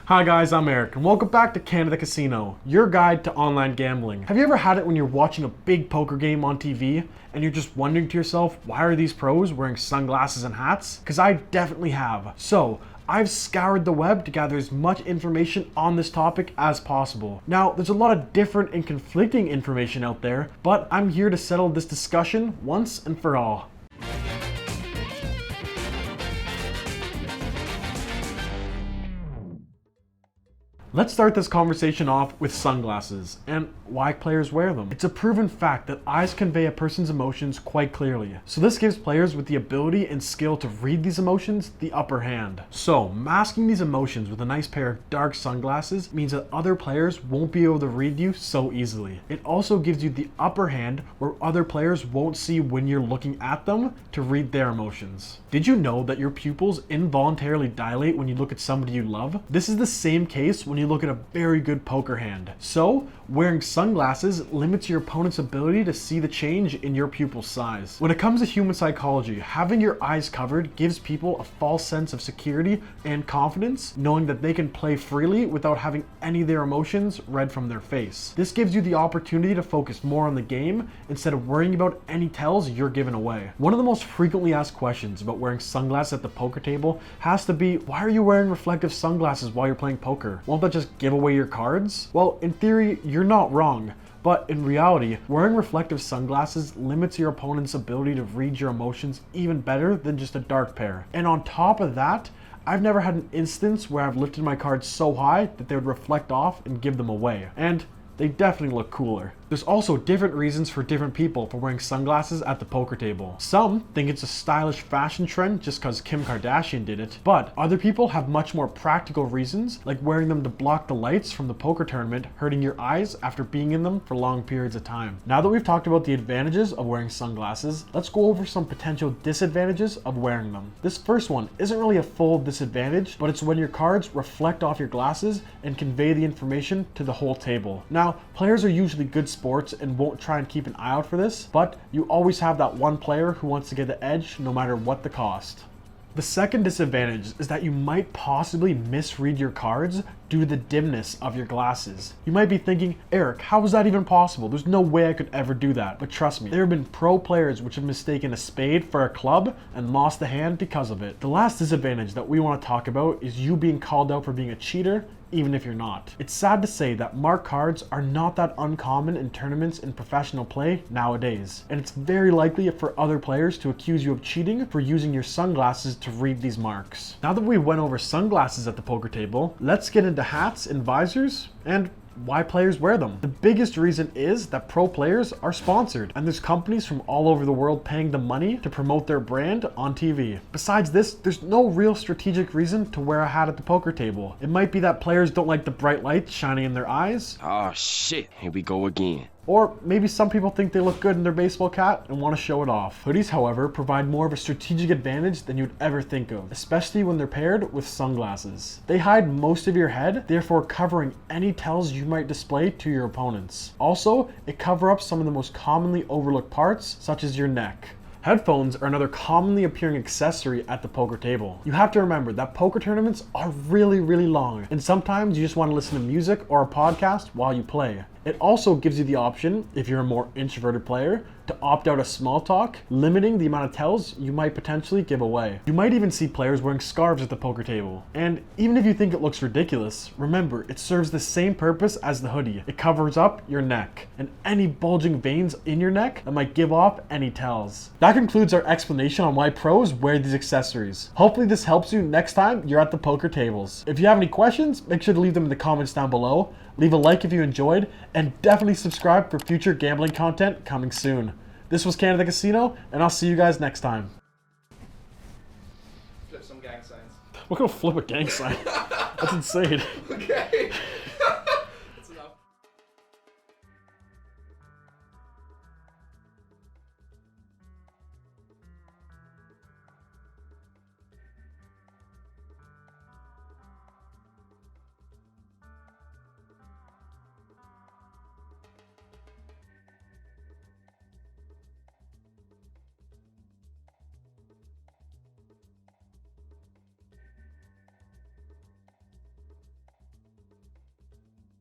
Hi guys, I'm Eric, and welcome back to Canada Casino, your guide to online gambling. Have you ever had it when you're watching a big poker game on TV, and you're just wondering to yourself, why are these pros wearing sunglasses and hats? Because I definitely have. So, I've scoured the web to gather as much information on this topic as possible. Now, there's a lot of different and conflicting information out there, but I'm here to settle this discussion once and for all. Let's start this conversation off with sunglasses and why players wear them. It's a proven fact that eyes convey a person's emotions quite clearly. So this gives players with the ability and skill to read these emotions the upper hand. So masking these emotions with a nice pair of dark sunglasses means that other players won't be able to read you so easily. It also gives you the upper hand where other players won't see when you're looking at them to read their emotions. Did you know that your pupils involuntarily dilate when you look at somebody you love? This is the same case when you look at a very good poker hand. So, wearing sunglasses limits your opponent's ability to see the change in your pupil size. When it comes to human psychology, having your eyes covered gives people a false sense of security and confidence, knowing that they can play freely without having any of their emotions read from their face. This gives you the opportunity to focus more on the game instead of worrying about any tells you're giving away. One of the most frequently asked questions about wearing sunglasses at the poker table has to be, why are you wearing reflective sunglasses while you're playing poker? Won't that just give away your cards? Well, in theory, you're not wrong. But in reality, wearing reflective sunglasses limits your opponent's ability to read your emotions even better than just a dark pair. And on top of that, I've never had an instance where I've lifted my cards so high that they would reflect off and give them away. And they definitely look cooler. There's also different reasons for different people for wearing sunglasses at the poker table. Some think it's a stylish fashion trend just because Kim Kardashian did it, but other people have much more practical reasons, like wearing them to block the lights from the poker tournament hurting your eyes after being in them for long periods of time. Now that we've talked about the advantages of wearing sunglasses, let's go over some potential disadvantages of wearing them. This first one isn't really a full disadvantage, but it's when your cards reflect off your glasses and convey the information to the whole table. Now, players are usually good sports and won't try and keep an eye out for this, but you always have that one player who wants to get the edge no matter what the cost. The second disadvantage is that you might possibly misread your cards due to the dimness of your glasses. You might be thinking, Eric, how is that even possible? There's no way I could ever do that. But trust me, there have been pro players which have mistaken a spade for a club and lost the hand because of it. The last disadvantage that we want to talk about is you being called out for being a cheater, even if you're not. It's sad to say that marked cards are not that uncommon in tournaments and professional play nowadays. And it's very likely for other players to accuse you of cheating for using your sunglasses to read these marks. Now that we went over sunglasses at the poker table, let's get into hats and visors and why players wear them. The biggest reason is that pro players are sponsored, and there's companies from all over the world paying them money to promote their brand on TV. Besides this, there's no real strategic reason to wear a hat at the poker table. It might be that players don't like the bright lights shining in their eyes. Oh shit, here we go again. Or maybe some people think they look good in their baseball cap and want to show it off. Hoodies, however, provide more of a strategic advantage than you'd ever think of, especially when they're paired with sunglasses. They hide most of your head, therefore covering any tells you might display to your opponents. Also, it covers up some of the most commonly overlooked parts, such as your neck. Headphones are another commonly appearing accessory at the poker table. You have to remember that poker tournaments are really long, and sometimes you just want to listen to music or a podcast while you play. It also gives you the option, if you're a more introverted player, to opt out of small talk, limiting the amount of tells you might potentially give away. You might even see players wearing scarves at the poker table. And even if you think it looks ridiculous, remember, it serves the same purpose as the hoodie. It covers up your neck and any bulging veins in your neck that might give off any tells. That concludes our explanation on why pros wear these accessories. Hopefully this helps you next time you're at the poker tables. If you have any questions, make sure to leave them in the comments down below. Leave a like if you enjoyed, and definitely subscribe for future gambling content coming soon. This was Canada Casino, and I'll see you guys next time. Flip some gang signs. We're gonna flip a gang sign. That's insane. Okay.